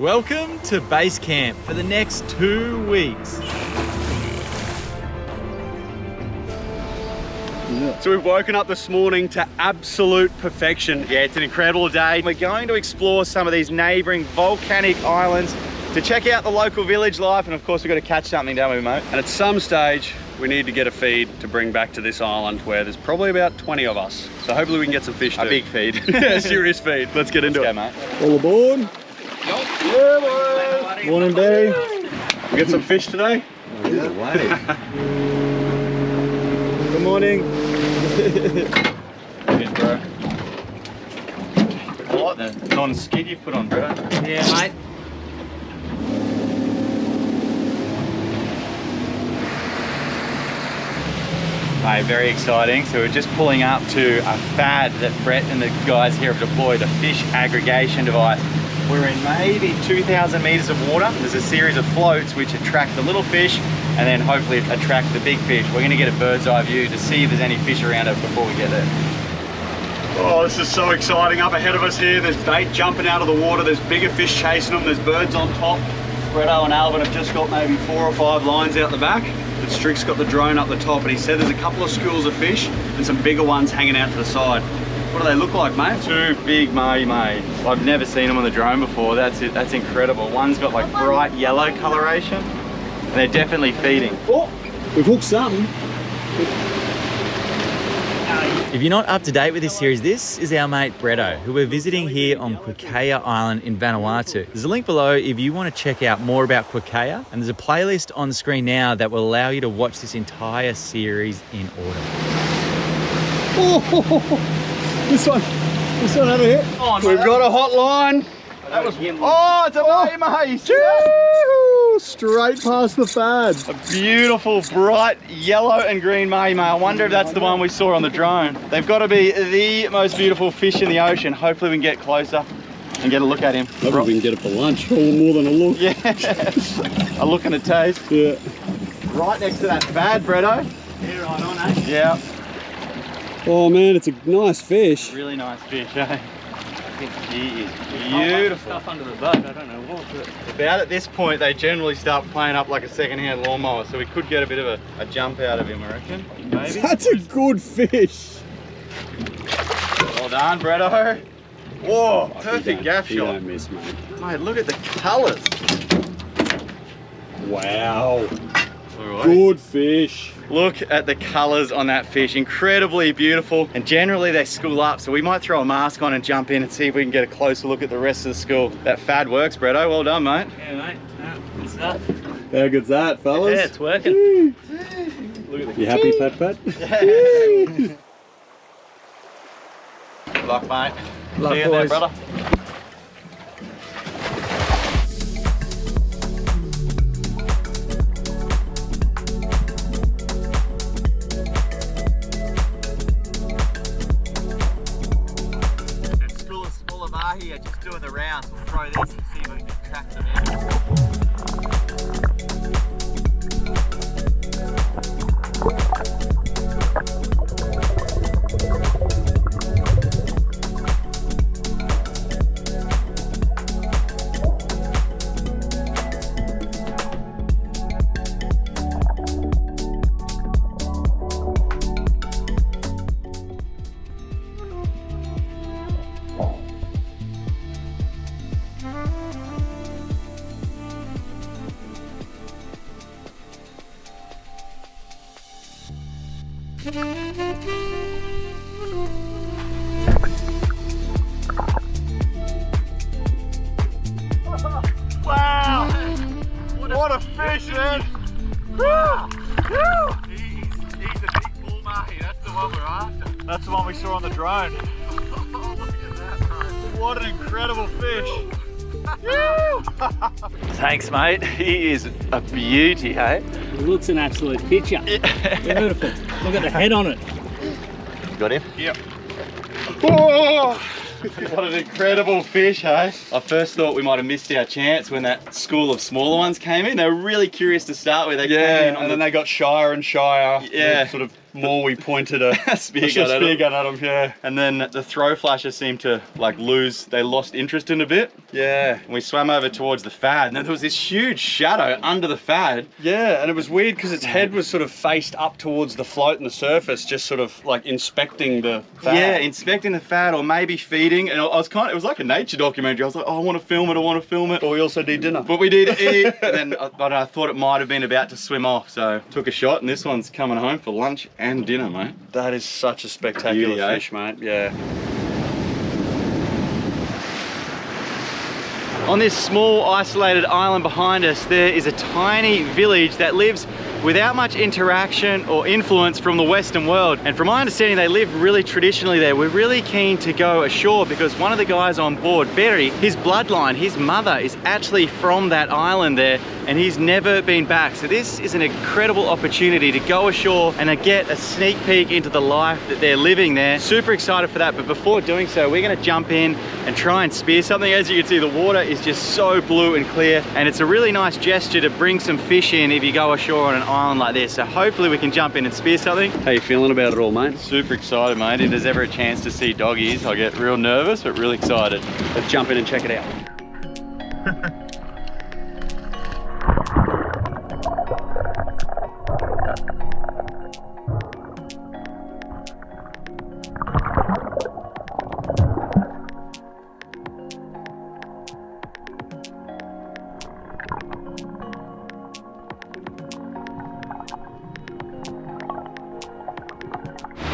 Welcome to base camp for the next 2 weeks. So we've woken up this morning to absolute perfection. Yeah, it's an incredible day. We're going to explore some of these neighboring volcanic islands to check out the local village life, and of course we've got to catch something, don't we, mate? And at some stage we need to get a feed to bring back to this island where there's probably about 20 of us. So hopefully we can get some fish too. A big feed. Yeah, serious feed. Let's get into it, mate. All aboard. Yeah, boys. Morning, Dave. We get some fish today? Good morning. Good, bro. I like the non-skid you've put on, bro. Yeah, mate. Mate, very exciting. So we're just pulling up to a FAD that Brett and the guys here have deployed, a fish aggregation device. We're in maybe 2,000 meters of water. There's a series of floats which attract the little fish and then hopefully attract the big fish. We're gonna get a bird's eye view to see if there's any fish around it before we get there. Oh, this is so exciting. Up ahead of us here, there's bait jumping out of the water. There's bigger fish chasing them. There's birds on top. Bretto and Alvin have just got maybe 4 or 5 lines out the back. But Strick's got the drone up the top, and he said there's a couple of schools of fish and some bigger ones hanging out to the side. What do they look like, mate? 2 big mahi-mahi. I've never seen them on the drone before. That's it. That's incredible. One's got like bright yellow coloration. And they're definitely feeding. Oh, we've hooked something. If you're not up to date with this series, this is our mate Bretto, who we're visiting here on Quikea Island in Vanuatu. There's a link below if you want to check out more about Quikea, and there's a playlist on the screen now that will allow you to watch this entire series in order. Oh, this one had a hit. We've got a hot line. That was him. Oh, it's a mahi-mahi. Straight past the FAD. A beautiful, bright yellow and green mahi-mahi. I wonder if that's the one we saw on the drone. They've got to be the most beautiful fish in the ocean. Hopefully we can get closer and get a look at him. Maybe we can get it for lunch, or more than a look. Yeah, a look and a taste. Yeah. Right next to that FAD, Bretto. Yeah, right on, eh? Yeah. Oh man, it's a nice fish. Really nice fish, eh? He is Beautiful beautiful. stuff under the boat. I don't know what. But About at this point, they generally start playing up like a second-hand lawnmower, so we could get a bit of a jump out of him, I reckon. Maybe. That's a good fish. Well done, Bretto. Whoa, perfect gaff You shot. don't miss, mate. Mate, look at the colours. Wow. Alright. Good fish. Look at the colours on that fish, incredibly beautiful. And generally they school up, so we might throw a mask on and jump in and see if we can get a closer look at the rest of the school. That FAD works, Bretto. Well done, mate. yeah, mate. Good stuff. How good's that, fellas? Yeah, it's working. Look at the You happy, Pat Pat? Good luck, mate. Luck, See you there, boys. brother. School of smaller mahi are just doing the rounds. We'll throw this and see if we can track them in. Wow! What a fish, man! He's a big bull mahi. That's the one we're after. That's the one we saw on the drone. Look at that, bro. What an incredible fish! Thanks, mate. He is a beauty, hey? It looks an absolute picture. Beautiful. Look at the head on it. Got him? Yep. Oh! What an incredible fish, hey? I first thought we might have missed our chance when that school of smaller ones came in. They were really curious to start with. They came in on and then they got shyer and shyer. Yeah. Sort of more we pointed a spear gun at them. Yeah. And then the throw flashes seemed to like they lost interest in a bit. Yeah. And we swam over towards the fad, and then there was this huge shadow under the fad. Yeah, and it was weird because its head was sort of faced up towards the float and the surface, just sort of like inspecting the fad. Yeah, inspecting the fad, or maybe feeding. And I was it was like a nature documentary. I was like, oh, I want to film it, I want to film it. But we also did dinner. But we did eat, and then I thought it might have been about to swim off, so took a shot, and this one's coming home for lunch and dinner, mate. That is such a spectacular Beauty, fish, mate. Yeah. On this small isolated island behind us, there is a tiny village that lives without much interaction or influence from the Western world. And from my understanding, they live really traditionally there. We're really keen to go ashore because one of the guys on board, Barry, his bloodline, his mother is actually from that island there, and he's never been back. So this is an incredible opportunity to go ashore and get a sneak peek into the life that they're living there. Super excited for that, but before doing so, we're gonna jump in and try and spear something. As you can see, the water is just so blue and clear, and it's a really nice gesture to bring some fish in if you go ashore on an island like this. So hopefully we can jump in and spear something. How you feeling about it all, mate? Super excited, mate. If there's ever a chance to see doggies, I get real nervous, but really excited. Let's jump in and check it out.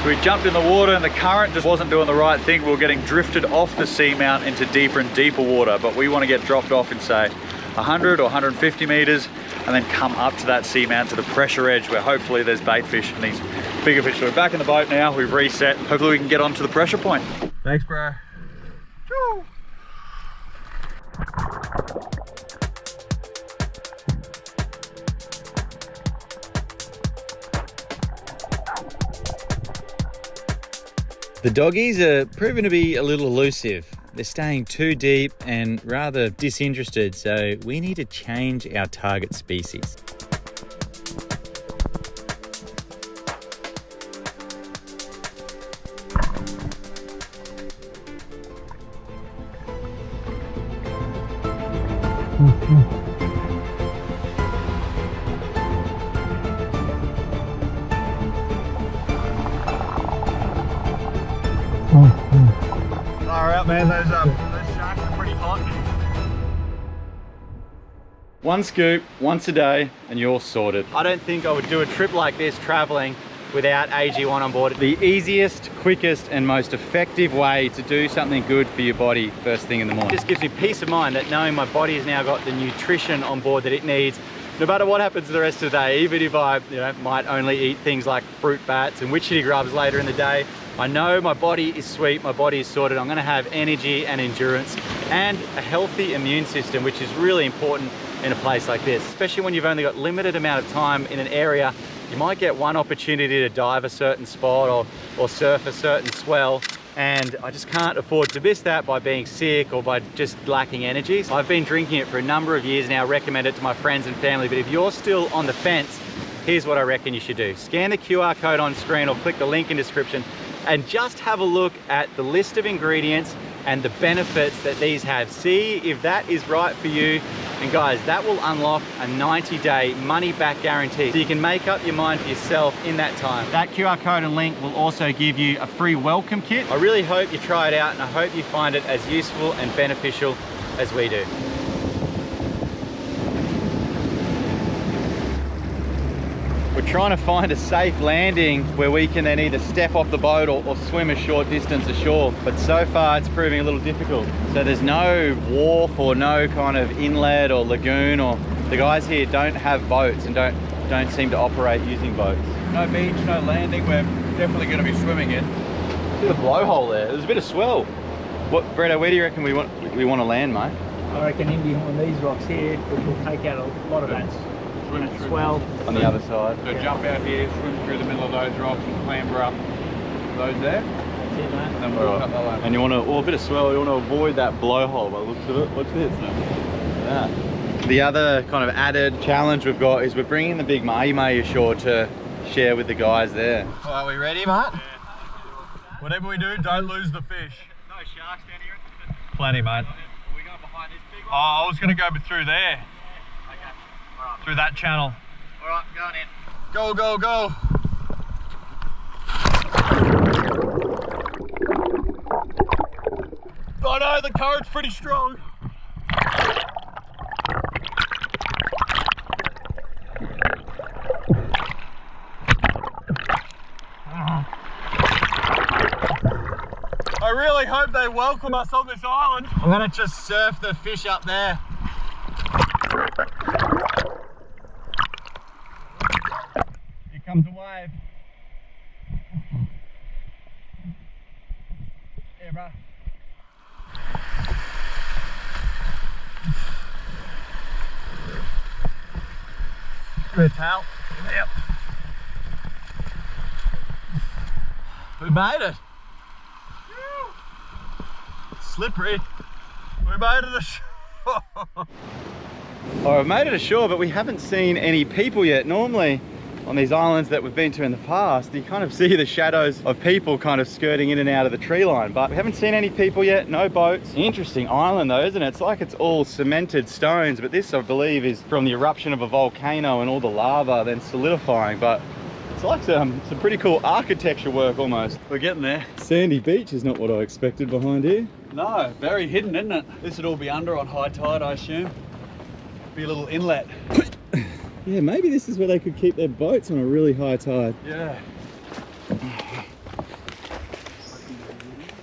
We jumped in the water and the current just wasn't doing the right thing. We were getting drifted off the seamount into deeper and deeper water, but we want to get dropped off in, say, 100 or 150 meters and then come up to that seamount to the pressure edge where hopefully there's bait fish and these bigger fish. So we're back in the boat now, we've reset. Hopefully we can get onto the pressure point. Thanks, bro. Woo. The doggies are proven to be a little elusive. They're staying too deep and rather disinterested, so we need to change our target species. Alright man, those sharks are pretty hot. One scoop, once a day, and you're sorted. I don't think I would do a trip like this traveling without AG1 on board. The easiest, quickest, and most effective way to do something good for your body first thing in the morning. It just gives me peace of mind that knowing my body has now got the nutrition on board that it needs, no matter what happens the rest of the day. Even if I might only eat things like fruit bats and witchetty grubs later in the day, I know my body is sweet, my body is sorted. I'm gonna have energy and endurance and a healthy immune system, which is really important in a place like this, especially when you've only got limited amount of time in an area. You might get one opportunity to dive a certain spot or surf a certain swell, and I just can't afford to miss that by being sick or by just lacking energy. So I've been drinking it for a number of years now, recommend it to my friends and family, but if you're still on the fence, here's what I reckon you should do. Scan the QR code on screen or click the link in description and just have a look at the list of ingredients and the benefits that these have. See if that is right for you. And guys, that will unlock a 90-day money-back guarantee. So you can make up your mind for yourself in that time. That QR code and link will also give you a free welcome kit. I really hope you try it out, and I hope you find it as useful and beneficial as we do. We're trying to find a safe landing where we can then either step off the boat or swim a short distance ashore. But so far it's proving a little difficult. So there's no wharf or no kind of inlet or lagoon, or the guys here don't have boats and don't seem to operate using boats. No beach, no landing. We're definitely going to be swimming in. Bit of blowhole there. There's a bit of swell. What, Bretto, where do you reckon we want to land, mate? I reckon in behind these rocks here, which will take out a lot of that swell. On the other side. So jump out here, swim through the middle of those rocks and clamber up those there. That's it, mate. And then we'll cut the line. And you want to, a bit of swell, you want to avoid that blowhole by the looks of it. Watch this. Yeah. The other kind of added challenge we've got is we're bringing the big mahi-mahi ashore to share with the guys there. Are we ready, mate? Yeah. Whatever we do, don't lose the fish. No sharks down here? Plenty, mate. Are we going behind this big one? Oh, I was going to go through there. Okay. All right. Through that channel. All right, going in. Go, go, go. Oh no, the current's pretty strong. I really hope they welcome us on this island. I'm gonna just surf the fish up there. Here comes a wave. Yeah, bro. Give me a towel. Yep. We made it. Slippery. We made it ashore. All right, we've made it ashore, but we haven't seen any people yet. Normally, on these islands that we've been to in the past, you kind of see the shadows of people kind of skirting in and out of the tree line, but we haven't seen any people yet, no boats. Interesting island though, isn't it? It's like it's all cemented stones, but this I believe is from the eruption of a volcano and all the lava then solidifying, but it's like some pretty cool architecture work almost. We're getting there. Sandy beach is not what I expected behind here. No, very hidden, isn't it? This would all be under on high tide, I assume. Be a little inlet. Yeah, maybe this is where they could keep their boats on a really high tide. Yeah.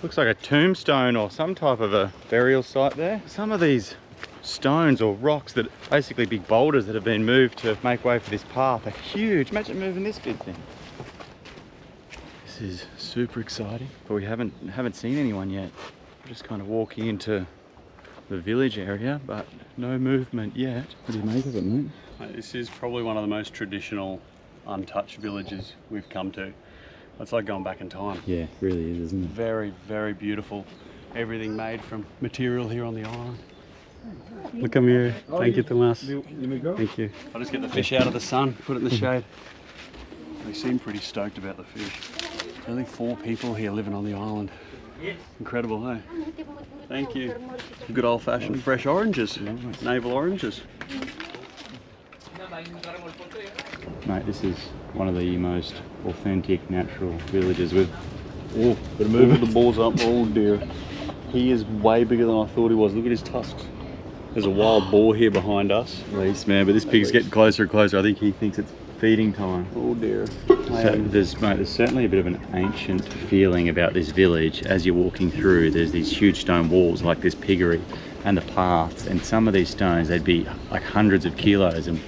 Looks like a tombstone or some type of a burial site there. Some of these stones or rocks that basically big boulders that have been moved to make way for this path are huge. Imagine moving this big thing. This is super exciting, but we haven't seen anyone yet. We're just kind of walking into the village area, but no movement yet. What do you make of it, mate? This is probably one of the most traditional, untouched villages we've come to. It's like going back in time. Yeah, it really is, isn't it? Very, very beautiful. Everything made from material here on the island. Look, come here. Thank you, Tomas. Thank you. I'll just get the fish out of the sun, put it in the shade. They seem pretty stoked about the fish. Only 4 people here living on the island. Incredible, eh? Thank you. Good old-fashioned fresh oranges, navel oranges. Mate, this is one of the most authentic natural villages with... Oh, gotta move the balls up. Oh dear. He is way bigger than I thought he was. Look at his tusks. There's a wild boar here behind us. Least, man, but this pig's getting closer and closer. I think he thinks it's feeding time. Oh dear. So there's certainly a bit of an ancient feeling about this village. As you're walking through, there's these huge stone walls like this piggery and the paths, and some of these stones, they'd be like hundreds of kilos, and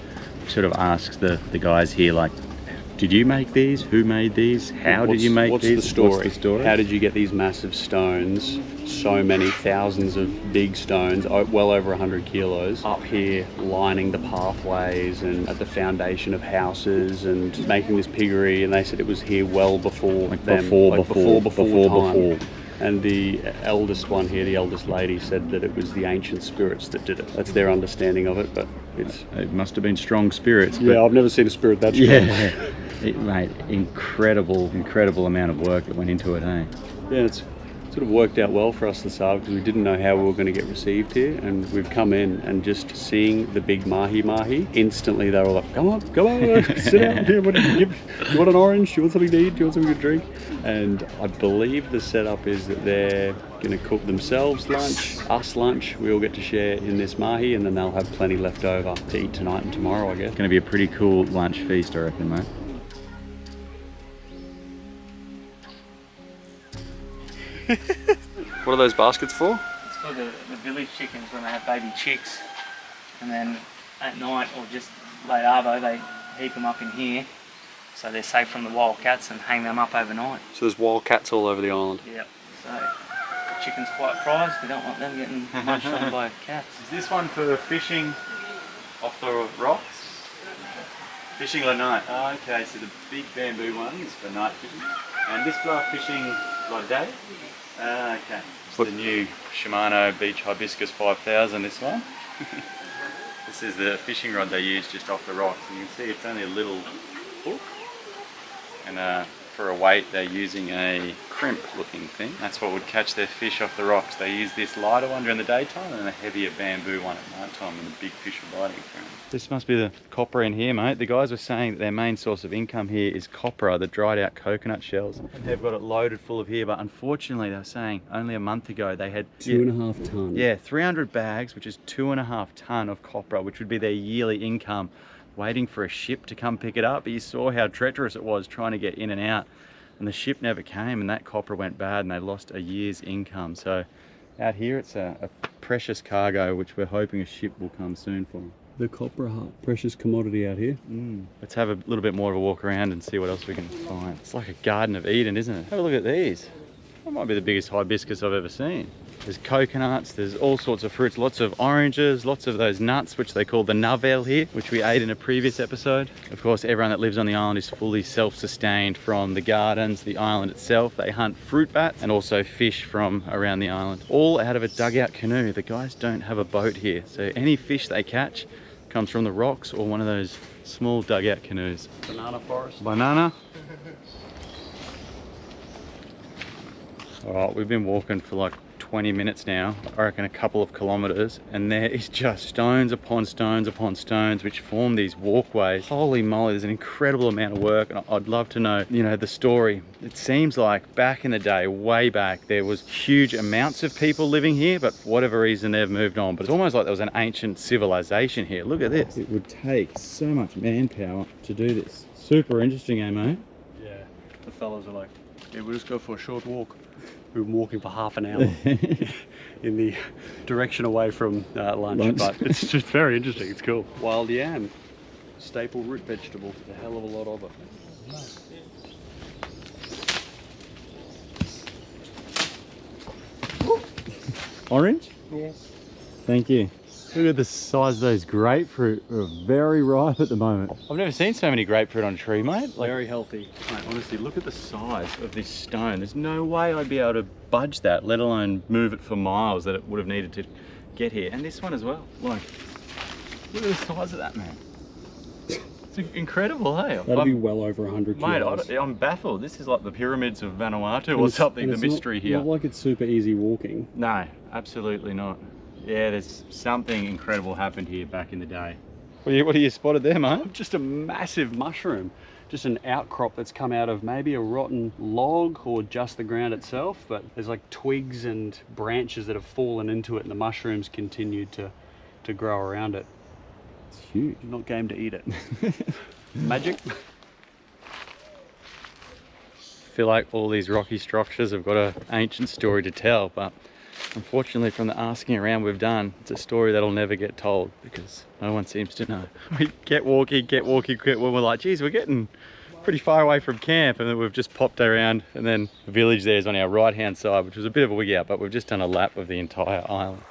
sort of asks the guys here, like, did you make these? Who made these? How did you make these? What's the story? What's the story? How did you get these massive stones, so many thousands of big stones, well over 100 kilos, up here lining the pathways and at the foundation of houses and making this piggery? And they said it was here well before them. Before. And the eldest one here, the eldest lady, said that it was the ancient spirits that did it. That's their understanding of it, but it must have been strong spirits. Yeah, I've never seen a spirit that strong. Yeah, mate, incredible amount of work that went into it, hey? Yeah, it's sort of worked out well for us this hour because we didn't know how we were going to get received here, and we've come in and just seeing the big mahi, instantly they were like, come on, sit down here, what do you want an orange, do you want something to eat, do you want something to drink? And I believe the setup is that they're going to cook themselves lunch, us lunch, we all get to share in this mahi, and then they'll have plenty left over to eat tonight and tomorrow, I guess. It's going to be a pretty cool lunch feast, I reckon, mate. What are those baskets for? It's for the village chickens when they have baby chicks, and then at night or just late arvo they heap them up in here so they're safe from the wild cats and hang them up overnight. So there's wild cats all over the island. Yep. So the chicken's quite prized. We don't want them getting munched on by cats. Is this one for fishing off the rocks? Fishing at night. Oh, okay, so the big bamboo one is for night fishing. And this blow fishing like day? Okay. It's the new Shimano Beach Hibiscus 5000, this one. This is the fishing rod they use just off the rocks. And you can see it's only a little hook. And for a weight, they're using a crimp looking thing. That's what would catch their fish off the rocks. They use this lighter one during the daytime and a heavier bamboo one at night time when the big fish are biting through them. This must be the copra in here, mate. The guys were saying that their main source of income here is copra, the dried out coconut shells. And they've got it loaded full of here, but unfortunately they were saying only a month ago they had 2.5 tons. Yeah, 300 bags, which is 2.5 ton of copra, which would be their yearly income, waiting for a ship to come pick it up. But you saw how treacherous it was trying to get in and out, and the ship never came, and that copra went bad and they lost a year's income. So out here it's a precious cargo, which we're hoping a ship will come soon for them. The copra, precious commodity out here. Let's have a little bit more of a walk around and see what else we can find. It's like a Garden of Eden, isn't it? Have a look at these. That might be the biggest hibiscus I've ever seen. There's coconuts, there's all sorts of fruits, lots of oranges, lots of those nuts, which they call the navel here, which we ate in a previous episode. Of course, everyone that lives on the island is fully self-sustained from the gardens, the island itself. They hunt fruit bats and also fish from around the island, all out of a dugout canoe. The guys don't have a boat here, so any fish they catch comes from the rocks or one of those small dugout canoes. Banana forest. Banana. All right, we've been walking for like 20 minutes now, I reckon a couple of kilometers, and there is just stones upon stones upon stones which form these walkways. Holy moly, there's an incredible amount of work, and I'd love to know, you know, the story. It seems like back in the day, way back, there was huge amounts of people living here, but for whatever reason they've moved on. But it's almost like there was an ancient civilization here. Look at this. It would take so much manpower to do this. Super interesting, eh, mate? Yeah, the fellas are like, yeah, we'll just go for a short walk. We've been walking for half an hour in the direction away from lunch, but it's just very interesting. It's cool. Wild yam, staple root vegetable. There's a hell of a lot of it. Orange? Yes. Thank you. Look at the size of those grapefruit. They're very ripe at the moment. I've never seen so many grapefruit on a tree, mate. Like, Very healthy. mate, honestly, look at the size of this stone. There's no way I'd be able to budge that, let alone move it for miles that it would have needed to get here. And this one as well. Like, look at the size of that, man. It's incredible, hey? That'll be well over 100 kilos. Mate, I'm baffled. This is like the pyramids of Vanuatu or something, the mystery here. Not like it's super easy walking. No, absolutely not. Yeah, there's something incredible happened here back in the day. What do you spotted there, mate? Just a massive mushroom. Just an outcrop that's come out of maybe a rotten log or just the ground itself, but there's like twigs and branches that have fallen into it, and the mushrooms continued to grow around it. It's huge. I'm not game to eat it. Magic. I feel like all these rocky structures have got an ancient story to tell, but unfortunately from the asking around we've done, it's a story that'll never get told because no one seems to know. We get walking, when we're like, geez, we're getting pretty far away from camp, and then we've just popped around, and then the village there is on our right hand side, which was a bit of a wig out, but we've just done a lap of the entire island.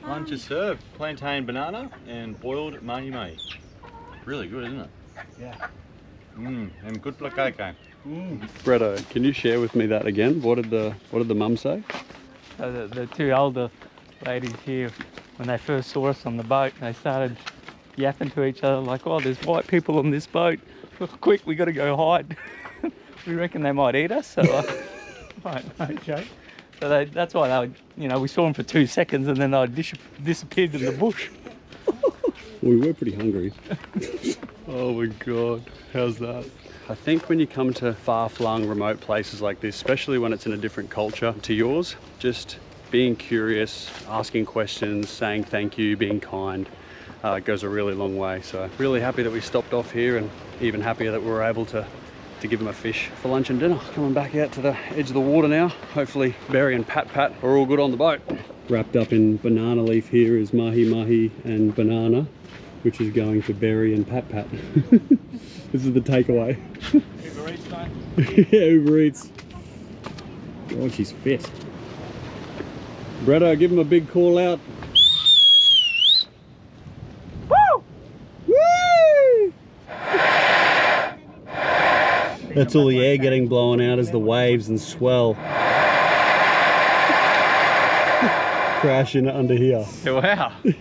Lunch is served. Plantain banana and boiled mahi-mahi. Really good, isn't it? Yeah. And good plakake. Bretto, can you share with me that again? What did the mum say? So the two older ladies here, when they first saw us on the boat, they started yapping to each other like, oh, there's white people on this boat. Quick, we got to go hide. We reckon they might eat us. So, okay. So that's why they would, you know, we saw them for 2 seconds and then they disappeared in the bush. We were pretty hungry. Oh my God, how's that? I think when you come to far-flung remote places like this, especially when it's in a different culture to yours, just being curious, asking questions, saying thank you, being kind, goes a really long way. So really happy that we stopped off here, and even happier that we were able to give them a fish for lunch and dinner. Coming back out to the edge of the water now. Hopefully Barry and Pat are all good on the boat. Wrapped up in banana leaf here is mahi-mahi and banana, which is going to Barry and Pat. This is the takeaway. Uber Eats, mate. Yeah, Uber Eats. God, she's fit. Bretto, give him a big call out. Woo! Woo! That's all the air getting blown out as the waves and swell crashing under here. Wow. Oh,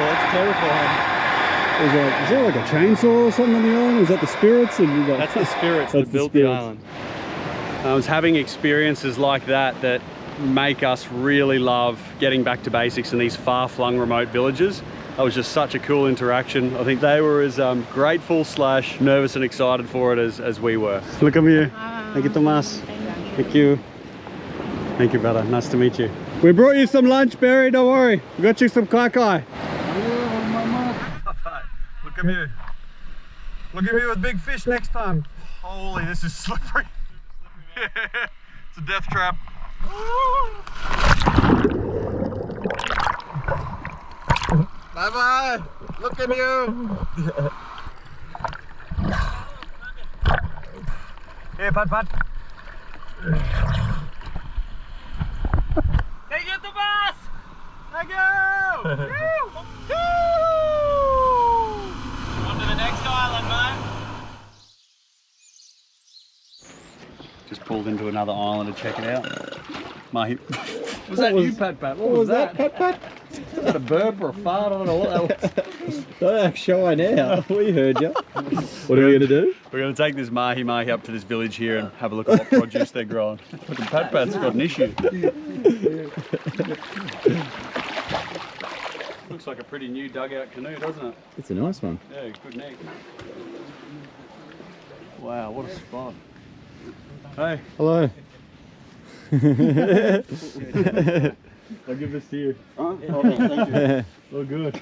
that's terrifying. Is there like a chainsaw or something on the island? Or is that the spirits? And That's the spirits that built the island. I was having experiences like that that make us really love getting back to basics in these far-flung remote villages. That was just such a cool interaction. I think they were as grateful / nervous and excited for it as we were. Look at you. Thank you, Tomas. Thank you. Thank you, brother. Nice to meet you. We brought you some lunch, Barry. Don't worry. We got you some kai. Look at me. Look at me with big fish next time. Holy, this is slippery. It's a death trap. Bye bye. Look at you. Hey, Pat. Thank you, Tomas! Thank you. On to the next island, mate. Just pulled into another island to check it out. Was that you, Pat? What was that, Pat? Is that a burp or a fart? I don't know what that was. Don't act shy now. We heard you. What are we going to do? We're going to take this mahi up to this village here and have a look at what produce they're growing. Fucking Pat's got an issue. Looks like a pretty new dugout canoe, doesn't it? It's a nice one. Yeah, good neck. Wow, what a spot. Hey. Hello. I'll give this to you. Oh, thank you. All good.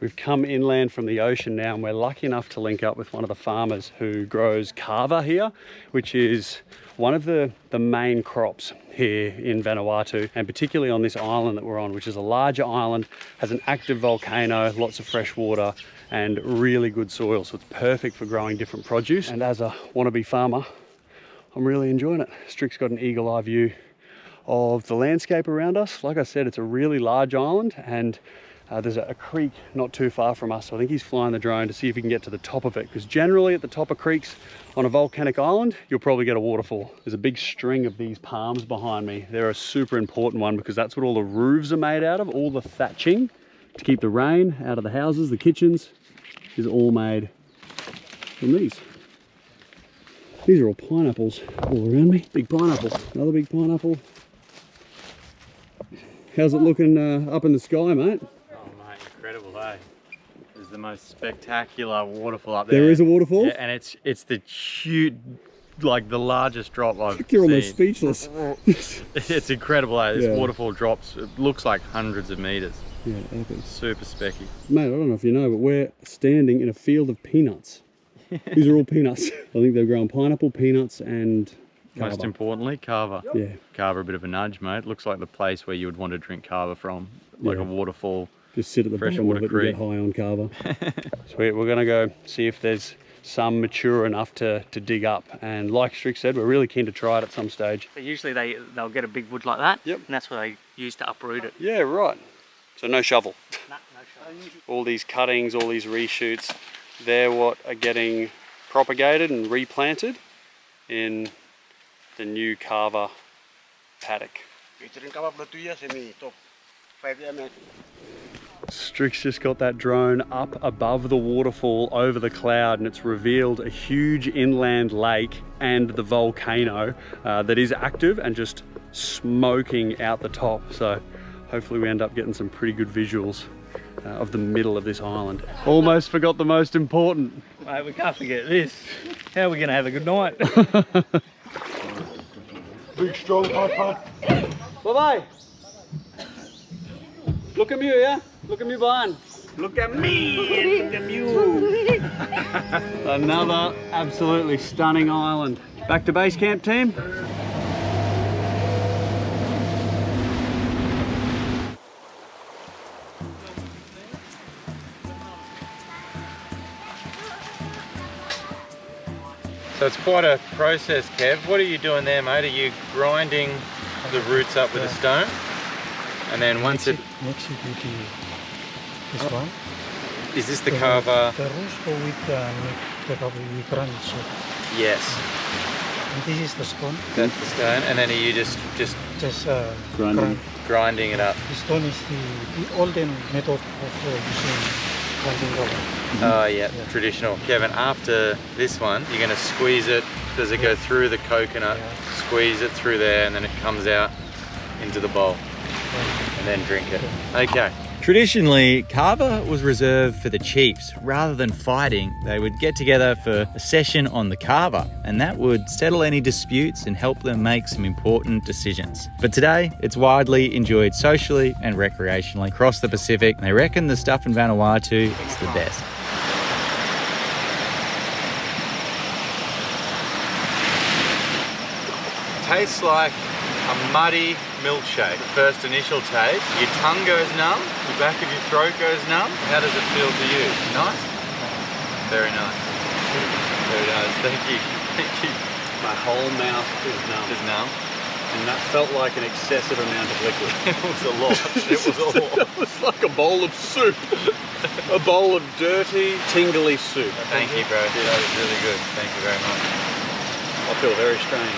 We've come inland from the ocean now, and we're lucky enough to link up with one of the farmers who grows kava here, which is one of the main crops here in Vanuatu, and particularly on this island that we're on, which is a larger island, has an active volcano, lots of fresh water, and really good soil. So it's perfect for growing different produce. And as a wannabe farmer, I'm really enjoying it. Strick's got an eagle eye view of the landscape around us. Like I said, it's a really large island, and there's a creek not too far from us. So I think he's flying the drone to see if he can get to the top of it, because generally at the top of creeks on a volcanic island, you'll probably get a waterfall. There's a big string of these palms behind me. They're a super important one because that's what all the roofs are made out of. All the thatching to keep the rain out of the houses, the kitchens, is all made from these. These are all pineapples all around me. Big pineapple, another big pineapple. How's it looking up in the sky, mate? Oh mate, incredible, eh? There's the most spectacular waterfall up there. There is a waterfall? Yeah, and it's the huge, like the largest drop I've seen. You're almost speechless. It's incredible, eh? This Yeah. waterfall drops, it looks like hundreds of meters. Yeah, epic. Super specky. Mate, I don't know if you know, but we're standing in a field of peanuts. These are all peanuts. I think they're growing pineapple, peanuts, and Most kava. importantly, kava. Yeah. Kava, a bit of a nudge, mate. Looks like the place where you would want to drink kava from, like Yeah. a waterfall. Just sit at the bottom Freshwater of it creek. and get high on kava. Sweet, we're gonna go see if there's some mature enough to dig up. And like Strick said, we're really keen to try it at some stage. So usually they'll get a big wood like that. Yep. And that's what they use to uproot it. Yeah, right. So no shovel. No shot. All these cuttings, all these reshoots, they're what are getting propagated and replanted in the new kava paddock. Strick's just got that drone up above the waterfall over the cloud, and it's revealed a huge inland lake and the volcano that is active and just smoking out the top. So hopefully we end up getting some pretty good visuals of the middle of this island. Almost forgot the most important. Mate, we can't forget this. How are we going to have a good night? Big strong pot. Bye-bye. Look at me, yeah? Look at me behind. Look at me and look at you. Another absolutely stunning island. Back to base camp, team. So it's quite a process, Kev. What are you doing there, mate? Are you grinding the roots up with a stone? And then once it... This one. Is this the kava? The roots go with the crunch. Yes. This is the stone. That's the stone, and then are you just Just Grinding. grinding it up? The stone is the olden method of using grinding rubber. Oh yeah, traditional. Kevin, after this one, you're going to squeeze it. Does it go through the coconut? Yeah. Squeeze it through there, and then it comes out into the bowl, and then drink it. Okay. Traditionally, kava was reserved for the chiefs. Rather than fighting, they would get together for a session on the kava, and that would settle any disputes and help them make some important decisions. But today, it's widely enjoyed socially and recreationally across the Pacific. They reckon the stuff in Vanuatu is the best. Tastes like a muddy milkshake. First initial taste, your tongue goes numb, the back of your throat goes numb. How does it feel to you? Nice? Very nice. Very nice, thank you. Thank you. My whole mouth is numb. Is numb? And that felt like an excessive amount of liquid. It was a lot. It was a lot. It was like a bowl of soup. A bowl of dirty, tingly soup. Thank you, bro. That was really good. Thank you very much. I feel very strange.